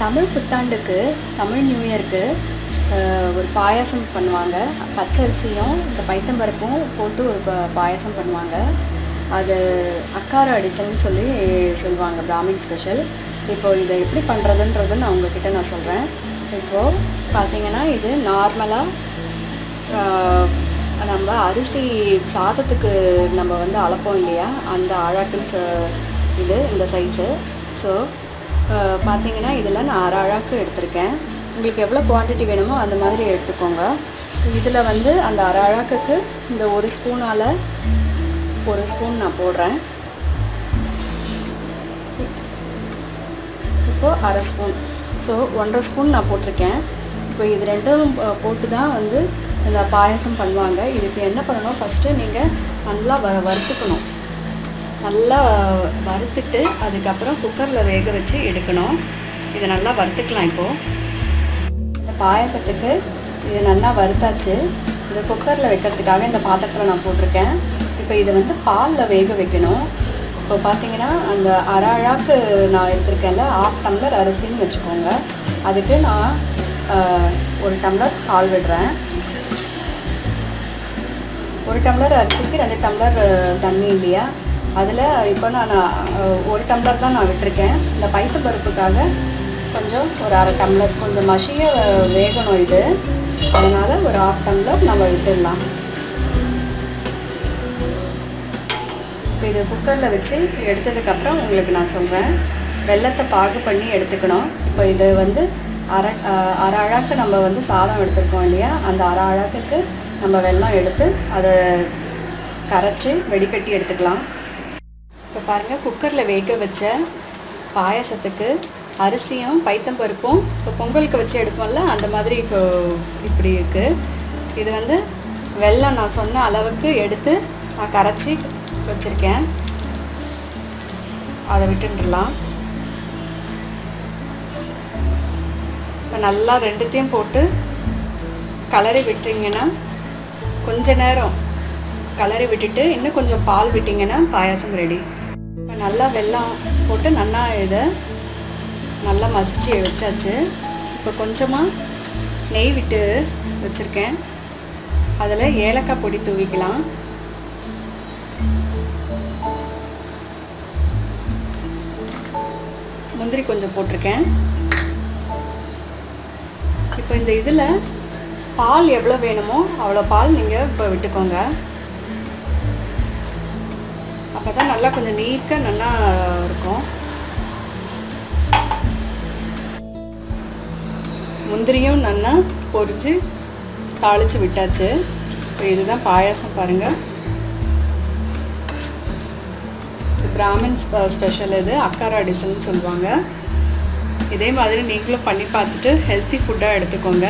Tamil புத்தாண்டுக்கு Tamil new இயருக்கு ஒரு பாயாசம் பண்ணுவாங்க. பச்சரிசியும் இந்த பைத்தம்பருப்பும் போட்டு ஒரு பாயாசம் பண்ணுவாங்க. அது அக்கார அடிசல்னு சொல்லுவாங்க, பிராமின் ஸ்பெஷல். இப்போது இதை எப்படி பண்ணுறதுன்றது நான் உங்ககிட்ட நான் சொல்கிறேன். இப்போது பார்த்தீங்கன்னா, இது நார்மலாக நம்ம அரிசி சாதத்துக்கு நம்ம வந்து அளப்போம் இல்லையா, அந்த அழாக்குன்னு இது இந்த சைஸு. ஸோ பார்த்தீங்கன்னா, இதில் நான் அரை அழாக்கு எடுத்திருக்கேன். உங்களுக்கு எவ்வளோ குவான்டிட்டி வேணுமோ அந்த மாதிரி எடுத்துக்கோங்க. இதில் வந்து அந்த அரை அழாக்குக்கு இந்த ஒரு ஸ்பூனால் ஒரு ஸ்பூன் நான் போடுறேன். இப்போது அரை ஸ்பூன், ஸோ 1.5 ஸ்பூன் நான் போட்டிருக்கேன். இப்போ இது ரெண்டும் போட்டு தான் வந்து இந்த பாயாசம் பண்ணுவாங்க. இதுக்கு என்ன பண்ணணும், ஃபஸ்ட்டு நீங்கள் நல்லா வறுத்துக்கணும். நல்லா வறுத்துட்டு அதுக்கப்புறம் குக்கரில் வேக வச்சு எடுக்கணும். இதை நல்லா வறுத்துக்கலாம். இப்போது இந்த பாயாசத்துக்கு இது நல்லா வறுத்தாச்சு. இதை குக்கரில் வைக்கிறதுக்காக இந்த பாத்திரத்தில் நான் போட்டிருக்கேன். இப்போ இதை வந்து பாலில் வேக வைக்கணும். இப்போ பார்த்தீங்கன்னா, அந்த அரை அழாக்கு நான் எடுத்திருக்கேன்ல, 1/2 டம்ளர் அரிசின்னு வச்சுக்கோங்க. அதுக்கு நான் 1 டம்ளர் பால் விடுறேன். 1 டம்ளர் அரிசிக்கு 2 டம்ளர் தண்ணி இல்லையா, அதில் இப்போ நான் 1 டம்ளர் தான் நான் விட்டுருக்கேன். இந்த பைத்த பருப்புக்காக கொஞ்சம் ஒரு அரை டம்ளர், கொஞ்சம் மசிய வேகணும் இது, அதனால் ஒரு 1/2 டம்ளர் நம்ம விட்டுடலாம். இப்போ இது குக்கரில் வச்சு எடுத்ததுக்கப்புறம் உங்களுக்கு நான் சொல்கிறேன். வெல்லத்தை பாகு பண்ணி எடுத்துக்கணும். இப்போ இது வந்து அரை அழாக்கு நம்ம வந்து சாதம் எடுத்துருக்கோம் இல்லையா, அந்த அரை அழாக்குக்கு நம்ம வெல்லம் எடுத்து அதை கரைச்சி வெடிக்கட்டி எடுத்துக்கலாம். இப்போ பாருங்கள், குக்கரில் வேக வச்ச பாயாசத்துக்கு அரிசியும் பைத்தம்பருப்பும் இப்போ பொங்கலுக்கு வச்சு எடுப்போம்ல, அந்த மாதிரி இப்போ இப்படி இருக்குது. இது வந்து வெல்லம் நான் சொன்ன அளவுக்கு எடுத்து நான் கரைச்சி வச்சுருக்கேன். அதை விட்டுடலாம். இப்போ நல்லா ரெண்டுத்தையும் போட்டு கலரி விட்டிங்கன்னா, கொஞ்ச நேரம் கலரி விட்டுட்டு இன்னும் கொஞ்சம் பால் விட்டிங்கன்னா பாயாசம் ரெடி. இப்போ நல்லா வெல்லம் போட்டு நல்லா இதை நல்லா மசிச்சு வச்சாச்சு. இப்போ கொஞ்சமாக நெய் விட்டு வச்சுருக்கேன். அதில் ஏலக்காய் பொடி தூவிக்கலாம். முந்திரி கொஞ்சம் போட்டிருக்கேன். இப்போ இந்த இதில் பால் எவ்வளோ வேணுமோ அவ்வளோ பால் நீங்கள் இப்போ விட்டுக்கோங்க. அப்போ தான் நல்லா கொஞ்சம் நீக்க நல்லா இருக்கும். முந்திரியும் நல்லா பொரிஞ்சு தாளித்து விட்டாச்சு. இப்போ இதுதான் பாயாசம் பாருங்கள். இது பிராமின் ஸ்பெஷல், இது அக்காரா டிசல்னு சொல்லுவாங்க. இதே மாதிரி நீங்களும் பண்ணி பார்த்துட்டு ஹெல்த்தி ஃபுட்டாக எடுத்துக்கோங்க.